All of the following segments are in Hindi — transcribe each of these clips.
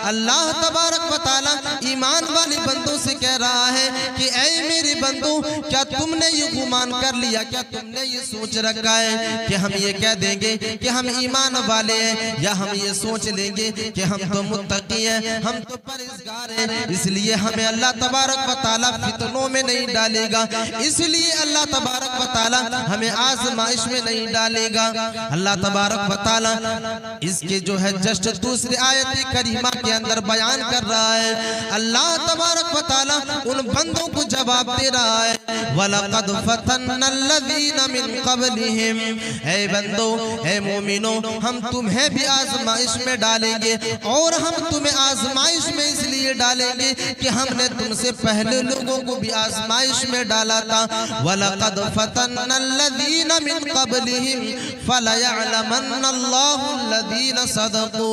अल्लाह तबारक व तआला ईमान वाले बंदों से कह रहा है कि ऐ मेरे बंदों, क्या तुमने ये गुमान कर लिया, क्या तुमने ये सोच रखा है कि हम ये कह देंगे कि हम ईमान वाले हैं, या हम ये सोच लेंगे कि हम तो मुत्तकी हैं, हम तो परहेज़गार हैं, इसलिए हमें अल्लाह तबारक व तआला फितनों में नहीं डालेगा, इसलिए अल्लाह तबारक व तआला हमें आज़माइश में नहीं डालेगा। अल्लाह तबारक व तआला इसके जो है जस्ट दूसरी आयत करीमा के अंदर बयान कर रहा है। अल्लाह तबारक व तआला उन बंदों को जवाब दे रहा है, वलक़द फ़तन्नल्लज़ीना मिन क़ब्लिहिम, ऐ बंदो, ऐ मोमिनो, हम तुम्हें भी आज़माइश में डालेंगे, और हम तुम्हें आज़माइश में इसलिए डालेंगे कि हमने तुमसे पहले लोगों को भी आज़माइश में डाला था। वलक़द फ़तन्नल्लज़ीना मिन क़ब्लिहिम फ़लयअलमन्नल्लाहु अल्लज़ीना सदक़ू,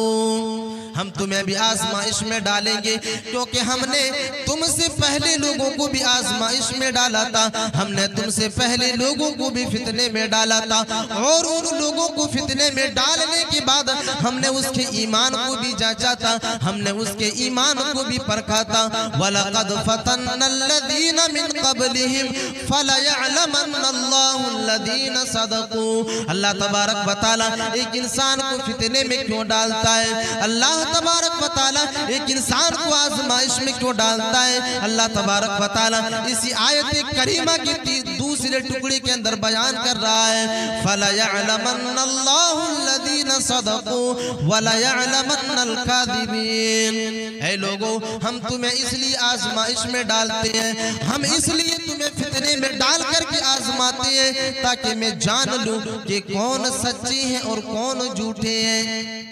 हम तुम्हें भी आज़माइश में डालेंगे क्योंकि हमने तुमसे पहले लोगों को भी आज़माइश में डाला था, हमने तुमसे पहले लोगों को भी फितने में डाला था, और उन लोगों को फितने में डालने के बाद हमने उसके ईमान को भी जांचा था, हमने उसके ईमान को भी परखा था। वलक़द फ़तन्नल्लज़ीना मिन क़ब्लिहिम फ़लयअलमन्नल्लाहु अल्लज़ीना सदक़ू। अल्लाह तबारक व तआला एक इंसान को फितने में क्यों डालता है, अल्लाह तबारक व तआला एक इंसान को आज़माइश में क्यों डालता है, अल्लाह तबारक व तआला इसी आयत करीमा की दूसरे टुकड़े के अंदर बयान कर रहा है, फ़लयअलमन्नल्लाहु अल्लज़ीना सदक़ू वलयअलमन्नल काज़िबीन। ऐ लोगों, हम तुम्हें इसलिए आज़माइश में डालते हैं, हम इसलिए तुम्हें फितने में डाल करके आज़माते हैं ताकि मैं जान लूं कि कौन सच्चे हैं और कौन झूठे हैं।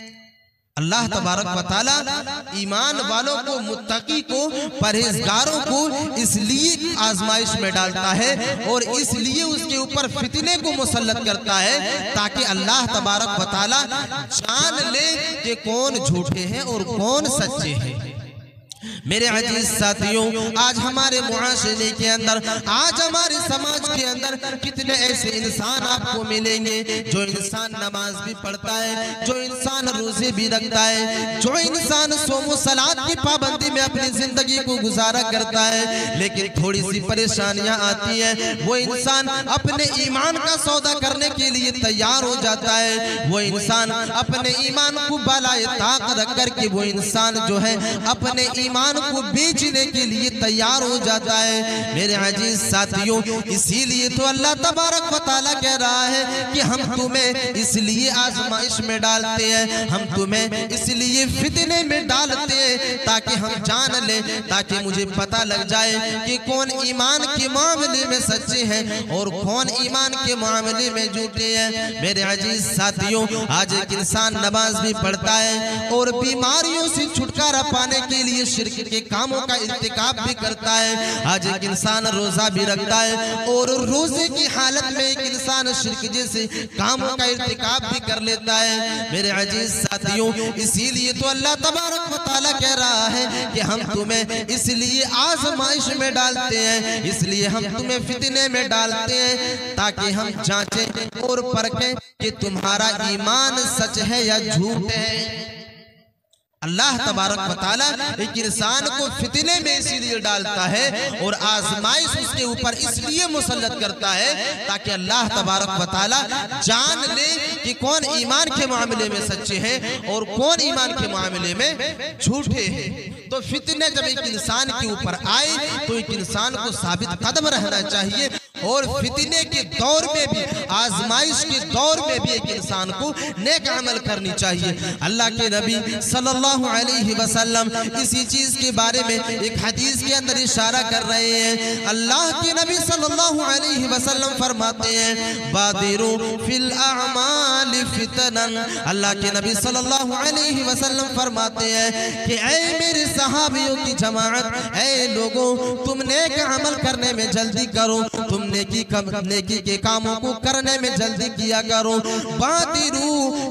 अल्लाह तबारक व तआला ईमान वालों को, मुत्तकी को, परहेज़गारों को इसलिए आज़माइश में डालता है और इसलिए उसके ऊपर फितने को मुसल्लत करता है ताकि अल्लाह तबारक व तआला जान ले कि कौन झूठे हैं और कौन सच्चे हैं। मेरे अजीज साथियों, आज हमारे मुआशरे के अंदर, आज हमारे समाज के अंदर कितने ऐसे इंसान आपको मिलेंगे जो इंसान नमाज भी पढ़ता है, जो इंसान रोजे भी रखता है, जो इंसान सोमो सलात की पाबंदी में अपनी जिंदगी को गुजारा करता है, लेकिन थोड़ी सी परेशानियां आती है, वो इंसान अपने ईमान का सौदा करने के लिए तैयार हो जाता है, वो इंसान अपने ईमान को बालाए ताक रख करके वो इंसान जो है अपने ईमान को बेचने के लिए तैयार हो जाता है। मेरे अजीज साथियों, इसीलिए तो अल्लाह तबारक व तआला कह रहा है कि हम तुम्हें इसलिए आज़माइश में डालते हैं, हम तुम्हें इसलिए फितने में डालते हैं ताकि हम जान ले, ताकि मुझे पता लग जाए कि कौन ईमान के मामले में सच्चे हैं और कौन ईमान के मामले में झूठे हैं। मेरे अजीज साथियों, आज एक इंसान नमाज भी पढ़ता है और बीमारियों से छुटकारा पाने के लिए शिर्क के कामों का इर्तिकाब भी करता है। आज एक इंसान रोजा भी रखता है और रोजे की हालत में एक इंसान शिर्क जैसे कामों का इर्तिकाब भी कर लेता है। मेरे अजीज साथियों, इसीलिए तो अल्लाह तबारक व तआला कह रहा है कि हम तुम्हें इसलिए आज़माइश में डालते हैं, इसलिए हम तुम्हें फितने में डालते हैं ताकि हम जांचें और परखें कि तुम्हारा ईमान सच है या झूठ है। अल्लाह तबारक व तआला एक इंसान को फितने में इसीलिए डालता है और आजमाइश उसके ऊपर इसलिए मुसल्लत करता है ताकि अल्लाह तबारक व तआला जान ले कि कौन ईमान के मामले में सच्चे हैं और कौन ईमान के मामले में झूठे हैं। तो फितने जब एक इंसान के ऊपर आए तो एक इंसान को साबित कदम रहना चाहिए और फितने के दौर में भी, आजमाइश के दौर में भी एक इंसान को नेक अमल करनी चाहिए। अल्लाह के नबी सल्लल्लाहु अलैहि वसल्लम इसी चीज के बारे में एक हदीस के अंदर इशारा कर रहे हैं। अल्लाह के नबी सल्लल्लाहु अलैहि वसल्लम फरमाते हैं, बादिरू फिल अमाल फितनन। अल्लाह के नबी सल्लल्लाहु अलैहि वसल्लम फरमाते हैं कि ऐ मेरे सहाबियों की जमाअत, ऐ लोगों, तुम नेक अमल करने में जल्दी करो, तुम नेकी के कामों को करने में जल्दी किया करो। बादिरू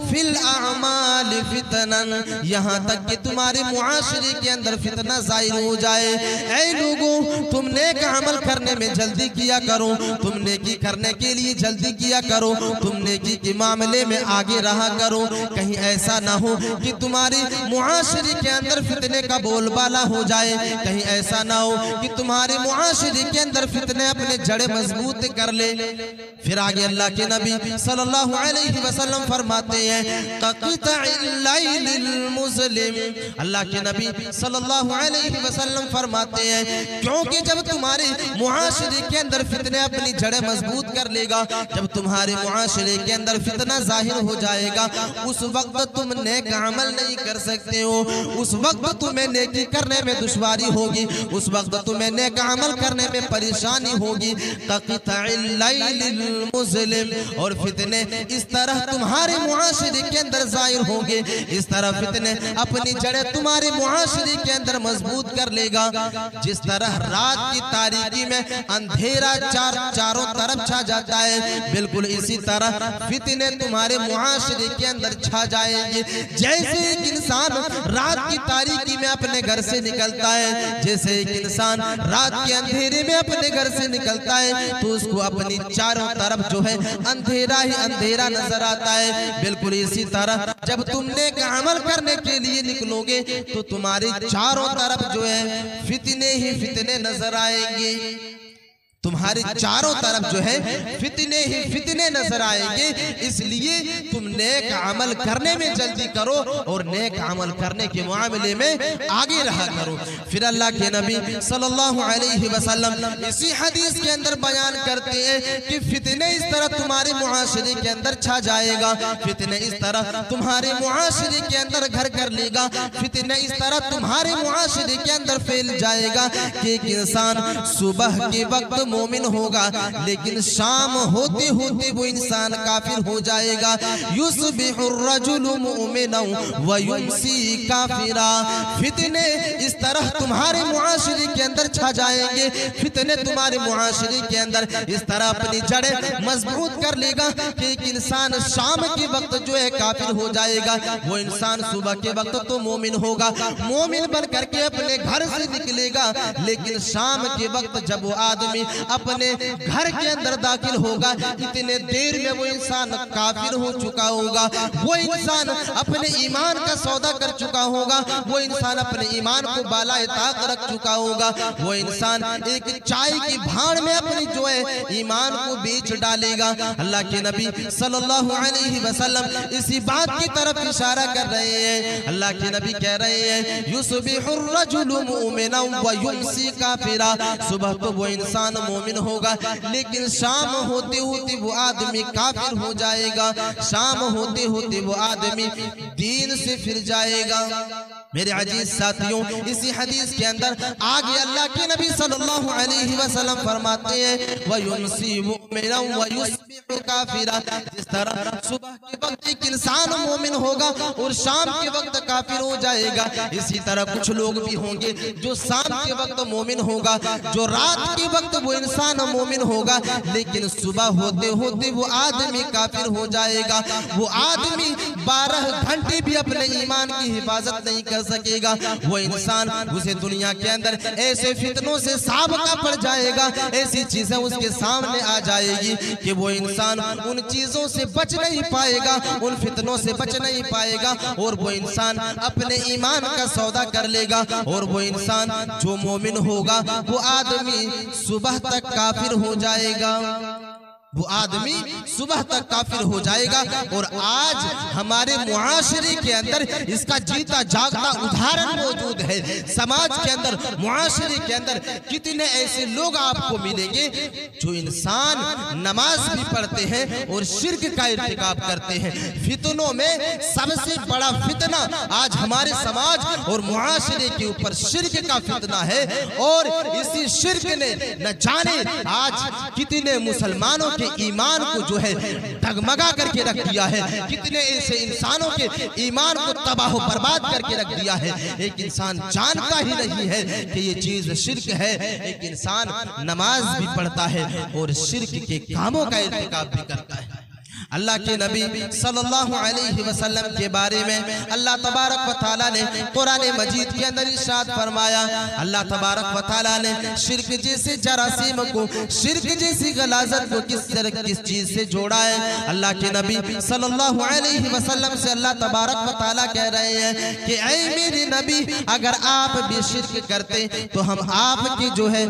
फिल अमाल फितनन, यहाँ तक कि तुम्हारे मुआशरे के अंदर फितना जाहिर हो जाए। ऐ लोगों, तुम नेक अमल करने में जल्दी किया करो, तुम नेकी करने के लिए जल्दी किया करो, तुम नेकी के मामले में आगे रहा करो। कहीं ऐसा ना हो कि तुम्हारी मुआशरे के अंदर फितने का बोलबाला हो जाए, कहीं ऐसा ना हो कि तुम्हारे मुआशरे के अंदर फितने अपने जड़े मजबूत कर ले। फिर आगे अल्लाह के नबी सल्लल्लाहु अलैहि वसल्लम फरमाते हैं मुस्लिम, अल्लाह के नबी सल्लल्लाहु अलैहि वसल्लम फरमाते हैं क्योंकि जब तुम्हारे मुआशरे के अंदर फितने अपनी जड़ें मजबूत कर लेगा, जब तुम्हारे मुआशरे के अंदर फितना जाहिर हो जाएगा, उस वक्त तुम नेक अमल नहीं कर सकते हो, उस वक्त तुम्हें नेकी करने में दुश्वारी होगी, उस वक्त तुम्हें नेक अमल करने में परेशानी होगी। मुस्लिम, और फितने इस तरह तुम्हारे मुआशरे के अंदर जाहिर होंगे, इस तरह फितने अपनी जड़ें तुम्हारे मुआशरे के अंदर मजबूत कर लेगा। जिस तरह रात की तारीकी में अंधेरा चारों तरफ छा जाता है, बिल्कुल इसी तरह फितने तुम्हारे मुआशरे के अंदर छा जाएंगे। जैसे एक इंसान रात की तारीकी में अपने घर से निकलता है, जैसे एक इंसान रात के अंधेरे में अपने घर से निकलता है, तो उसको अपनी चारों तरफ जो है अंधेरा ही अंधेरा नजर आता है। बिल्कुल इसी तरह जब तुमने अमल करने के लिए निकलोगे तो तुम्हारे चारों तरफ जो है फितने ही फितने नजर आएंगे, तुम्हारे चारों तरफ जो है फितने ही फितने नजर आएंगे। इसलिए तुम नेक अमल करने में जल्दी करो और नेक अमल करने के मामले में आगे रहा करो। फिर अल्लाह के नबी सल्लल्लाहु अलैहि वसल्लम इसी हदीस के अंदर बयान करते हैं कि फितने इस तरह तुम्हारे मुआशरे के अंदर छा जाएगा, फितने इस तरह तुम्हारे मुआशरे के अंदर घर कर लेगा, फितने इस तरह तुम्हारे मुआशरे के अंदर फैल जाएगा कि एक इंसान सुबह के वक्त मोमिन होगा, लेकिन शाम होते होते वो इंसान काफिर हो जाएगा। युस्बिहुर रजुलु मुमिनन व युमसी काफिरा, फितने इस तरह तुम्हारे मुआशरे के अंदर छा जाएंगे, फितने तुम्हारे मुआशरे के अंदर इस तरह अपनी जड़ें मजबूत कर लेगा कि एक इंसान शाम के वक्त जो है काफिर हो जाएगा, वो इंसान सुबह के वक्त तो मोमिन होगा, मोमिन बन करके अपने घर से निकलेगा, लेकिन शाम के वक्त जब वो आदमी अपने घर के अंदर दाखिल होगा, इतने देर में वो इंसान काफिर हो चुका होगा, वो इंसान अपने ईमान का सौदा कर चुका होगा, वो इंसान अपने ईमान को बालाए ताक रख चुका होगा, वो इंसान एक चाय की भाड़ में अपनी जो है ईमान को बेच डालेगा। अल्लाह के नबी सल्लल्लाहु अलैहि वसल्लम इसी बात की तरफ इशारा कर रहे हैं। अल्लाह के नबी कह रहे हैं युस्बिहुर रजुलु मुमिनन व युमसी काफिरा, सुबह तो वो इंसान मोमिन होगा, लेकिन शाम होते होते वो आदमी काफिर हो जाएगा, शाम होते होते वो आदमी दीन से फिर जाएगा। मेरे अजीज साथियों, इसी हदीस के अंदर आगे अल्लाह के नबी सल्लल्लाहु अलैहि वसल्लम फरमाते हैं वयुमसी मुमिनन व युस्बिहु काफिरा, जिस तरह सुबह के वक्त एक इंसान मोमिन होगा और शाम के वक्त काफिर हो जाएगा, इसी तरह कुछ लोग भी होंगे जो शाम के वक्त मोमिन होगा, जो रात के वक्त वो इंसान मोमिन होगा, लेकिन सुबह होते होते वो आदमी काफिर हो जाएगा। वो आदमी 12 घंटे भी अपने ईमान की हिफाजत नहीं कर सकेगा, वो इंसान उसे दुनिया के अंदर ऐसे फितनों से साबका पड़ जाएगा, ऐसी चीजें उसके सामने आ जाएगी कि वो इंसान उन चीजों से बच नहीं पाएगा, उन फितनों से बच नहीं पाएगा, और वो इंसान अपने ईमान का सौदा कर लेगा, और वो इंसान जो मोमिन होगा वो आदमी सुबह तक काफिर हो जाएगा, वो आदमी सुबह तक काफिर हो जाएगा। और आज हमारे मुआशरे के अंदर इसका जीता जागता उदाहरण मौजूद है। समाज के अंदर, मुआशरे के अंदर कितने ऐसे लोग आपको मिलेंगे जो इंसान नमाज भी पढ़ते हैं और शिर्क का इर्तिकाब करते हैं। फितनों में सबसे बड़ा फितना आज हमारे समाज और मुआशरे के ऊपर शिर्क का फितना है, और इसी शिर्क ने न जाने आज कितने मुसलमानों के ईमान को जो है डगमगा करके रख दिया है, कितने ऐसे इंसानों के ईमान को तबाह बर्बाद करके रख दिया है। एक इंसान जानता ही नहीं है कि ये चीज शिर्क है। एक इंसान नमाज भी पढ़ता है और शिर्क के कामों का इर्तिकाब भी करता है। अल्लाह के नबी सल्लल्लाहु अलैहि वसल्लम के बारे में अल्लाह तबारक व तआला ने कुरान मजीद के अंदर इरशाद फरमाया। अल्लाह तबारक व तआला ने शिर्क जैसे जरासीम को, शिर्क जैसी गलाजत को किस चीज से जोड़ा है। अल्लाह के नबी सल्लल्लाहु अलैहि वसल्लम से अल्लाह तबारक व तआला कह रहे हैं कि ऐ मेरे नबी, अगर आप भी शिर्क करते तो हम आपकी जो है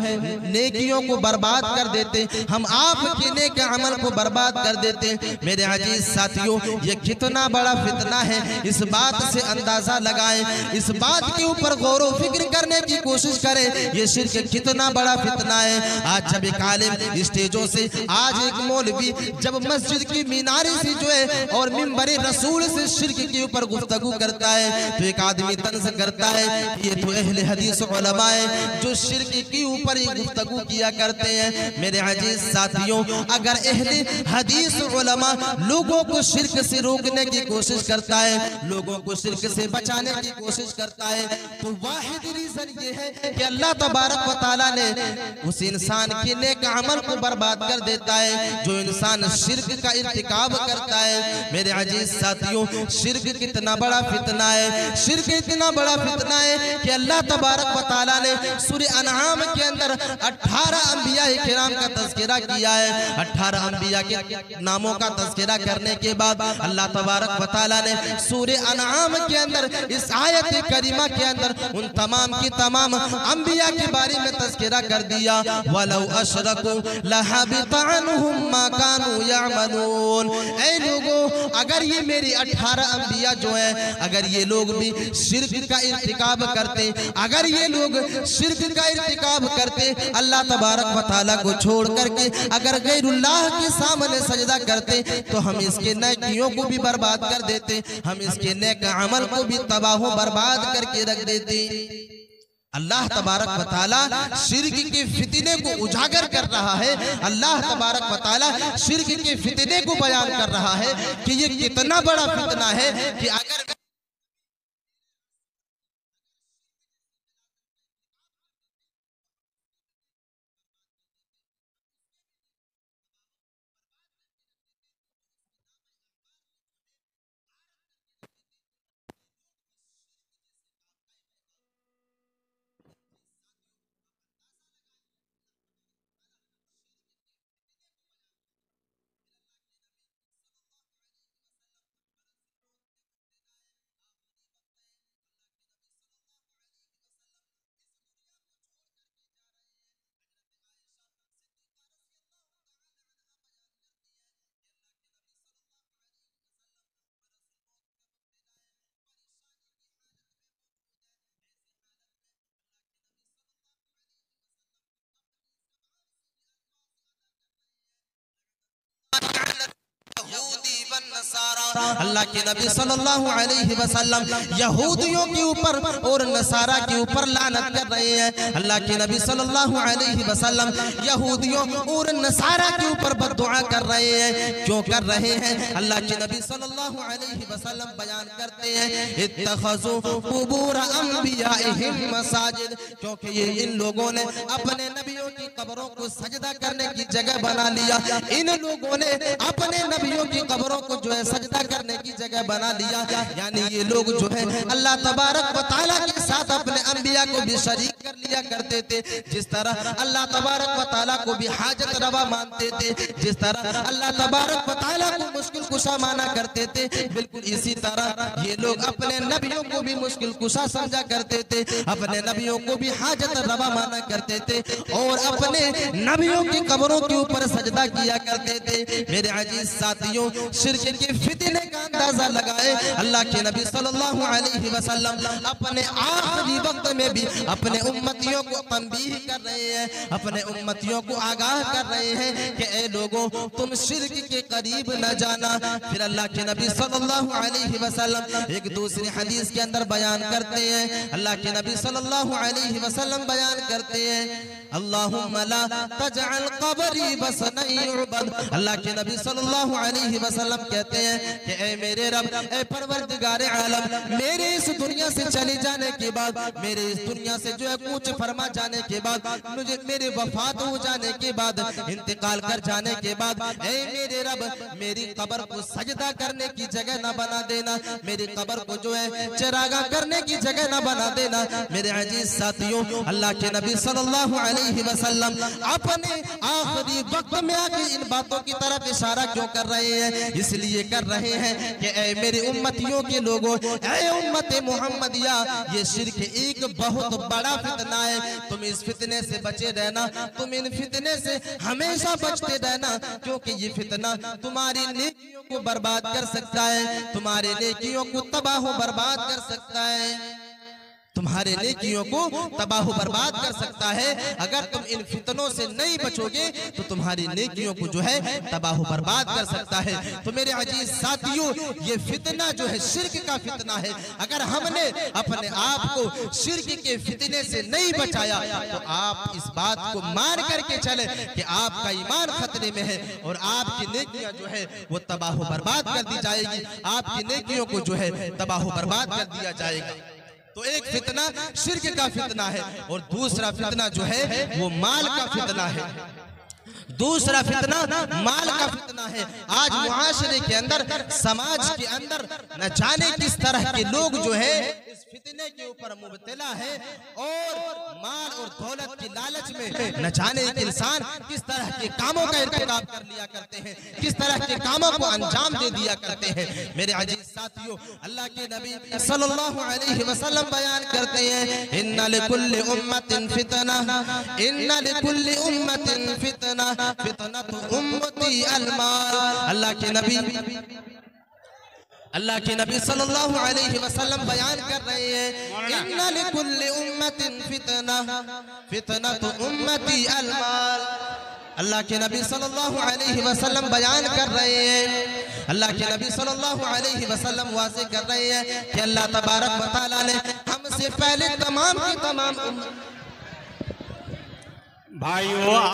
नेकियों को बर्बाद कर देते, हम आपके नेक अमल को बर्बाद कर देते। मेरे अजीज साथियों, ये कितना बड़ा फितना है, इस बात से अंदाजा लगाएं, इस बात के ऊपर गौर व फिक्र करने की कोशिश करें। ये शिर्क कितना बड़ा फितना है। आज जब एक आलिम स्टेजों से, आज एक मौलवी जब मस्जिद की मीनारे से जो है और मिंबरे रसूल से शिर्क के ऊपर गुफ्तगू करता है तो एक आदमी तंज करता है ये तो अहले हदीस उलमा है जो शिर्क के ऊपर ही गुफ्तगू किया करते हैं। मेरे अजीज साथियों, अगर अहले हदीस उलमा लोगों को शिर्क से रोकने की कोशिश करता है, लोगों को शिर्क से बचाने की कोशिश करता है, तो वाहिद रीजन ये है कि अल्लाह तबारक व तआला ने उस इंसान के नेक अमल को बर्बाद कर देता है जो इंसान शिर्क का इर्तिकाब करता है। मेरे अजीज साथियों, शिर्क कितना बड़ा फितना है, शिर्क इतना बड़ा फितना है कि अल्लाह तबारक व तआला ने सूरह अनआम के अंदर 18 अंबिया किराम का तज़किरा किया है। 18 अंबिया के नामों का तज़किरा करने के बाद अल्लाह तबारक व तआला ने सूरह अनआम के अंदर इस आयत करीमा के अंदर उन तमाम की तमाम अंबिया के बारे में तज़किरा कर दिया। वलौ अशरकू लहबिता अन्हुम मा कानू यअमलून। ऐ लोगों, अगर ये मेरी 18 अंबिया जो है, अगर ये लोग भी शिर्क का इर्तिकाब करते, अगर ये लोग शिर्क का इर्तिकाब करते, अल्लाह तबारक व तआला को छोड़ करके अगर गैरुल्लाह के सामने सजदा करते तो हम इसके नेकियों को भी बर्बाद कर देते, हम इसके नेक अमल को भी तबाह बर्बाद करके रख देते। अल्लाह तबारक व तआला शिर्क के फितने को उजागर कर रहा है। अल्लाह तबारक व तआला शिर्क के फितने को बयान कर रहा है कि ये कितना बड़ा फितना है कि अगर अल्लाह के नबी सल्लल्लाहु अलैहि वसल्लम यहूदियों के ऊपर और नसारा के ऊपर लानत कर रहे हैं। अल्लाह के नबी सल्लल्लाहु अलैहि वसल्लम यहूदियों और नसारा के ऊपर बद्दुआ कर रहे हैं। क्यों कर रहे हैं? अल्लाह के नबी सल्लल्लाहु अलैहि वसल्लम बयान करते हैं इत्तखज़ू कुबूर अंबियाइहिम मसाजिद, क्योंकि ये इन लोगों ने अपने नबियों की कब्रों को सजदा करने की जगह बना लिया। इन लोगों ने अपने नबियों की कब्रों को जो है सजदा करने की जगह बना लिया। यानी ये लोग जो है अल्लाह तबारक व तआला के साथ अपने अंबिया को भी शरीक कर लिया करते थे। जिस तरह अल्लाह तबारक व तआला को भी हाजत रवा मानते थे, जिस तरह अल्लाह तबारक व तआला को मुश्किल कुशा माना करते थे, बिल्कुल इसी तरह ये लोग अपने नबियों को भी मुश्किल कुशा समझा करते थे, अपने नबियों को भी हाजत रवा माना करते थे और अपने नबियों की कब्रों के ऊपर सजदा किया करते थे। मेरे अजीज साथियों, शिर्क के फितने का अंदाजा लगाए अल्लाह के नबी सल्लल्लाहु अलैहि वसल्लम अपने आखिरी वक्त में भी अपने उम्मतियों को तंबीह कर रहे हैं, अपने उम्मतियों को आगाह कर रहे हैं कि ए लोगों, तुम शिर्क के करीब न जाना। फिर अल्लाह के नबी सल्लल्लाहु अलैहि वसल्लम एक दूसरी हदीस के अंदर बयान करते हैं, अल्लाह के नबी सल्लल्लाहु अलैहि वसल्लम बयान करते हैं अल्लाहुम्मा ला तजअल क़ब्री वसनन युअबद। अल्लाह के नबी सल्लल्लाहु अलैहि वसल्लम कहते हैं कि ऐ मेरे रब, ऐ परवरदिगार आलम, मेरे इस दुनिया से चले जाने के बाद, मेरे इस दुनिया से जो है कूच फरमा जाने के बाद, मुझे मेरे वफात हो जाने के बाद, इंतकाल कर जाने के बाद, ऐ मेरे रब, मेरी कब्र को सजदा करने की जगह ना बना देना, मेरी कब्र को जो है चरागा करने की जगह ना बना देना। मेरे अजीज साथियों, अल्लाह के नबी सल्लल्लाहु अलैहि वसल्लम अपने आखिरी वक्त में आके इन बातों की तरफ इशारा क्यों कर रहे हैं? इसलिए कर रहे हैं कि ऐ मेरे उम्मतियों के लोगों, ऐ उम्मत मुहम्मदिया, ये शिर्क एक बहुत बड़ा फितना है। तुम इस फितने से बचे रहना, तुम इन फितने से हमेशा बचते रहना, क्योंकि ये फितना तुम्हारी नेकियों को बर्बाद कर सकता है, तुम्हारे नेकियों को तबाह बर्बाद कर सकता है, तुम्हारे नेकियों को तबाह बर्बाद कर सकता है। अगर तुम इन फितनों से नहीं बचोगे तो तुम्हारी नेकियों को जो है तबाह बर्बाद कर सकता है। तो मेरे अजीज साथियों, ये फितना जो है शिर्क का फितना है। अगर हमने अपने आप को शिर्क के फितने से नहीं बचाया तो आप इस बात को मान करके चले कि आपका ईमान खतरे में है और आपकी नेकियां जो है वो तबाह बर्बाद कर दी जाएगी, आपकी नेकियों को जो है तबाह बर्बाद कर दिया जाएगा। तो एक फितना शिर्क का फितना है और दूसरा फितना जो है वो माल का फितना है। दूसरा फितना माल का फितना है। आज मुआशरे के अंदर, समाज के अंदर न जाने किस तरह के लोग जो है इस फितने के ऊपर मुबतला है और माल और दौलत की लालच में न जाने एक इंसान किस तरह के कामों का इर्तिकाब कर लिया करते हैं, किस तरह के कामों को अंजाम दे दिया करते हैं। मेरे अजीज साथियों, अल्लाह के नबी सल्लल्लाहु अलैहि वसल्लम बयान करते हैं, इन्ना लिकुल्लि उम्मतिन फितना, इन्ना लिकुल्लि उम्मतिन फितना, फितनतु उम्मती अलमाल। अल्लाह के नबी सल्लल्लाहु अलैहि वसल्लम बयान कर रहे हैं, इन्ना लिकुल्लि उम्मतिन फितना, फितनतु उम्मती अलमाल। अल्लाह के नबी सल्लल्लाहु अलैहि वसल्लम बयान कर रहे हैं, अल्लाह के नबी सल्लल्लाहु अलैहि वसल्लम वाज़े कर रहे हैं कि अल्लाह तबारक व तआला ने हमसे पहले तमाम की तमाम भाइयों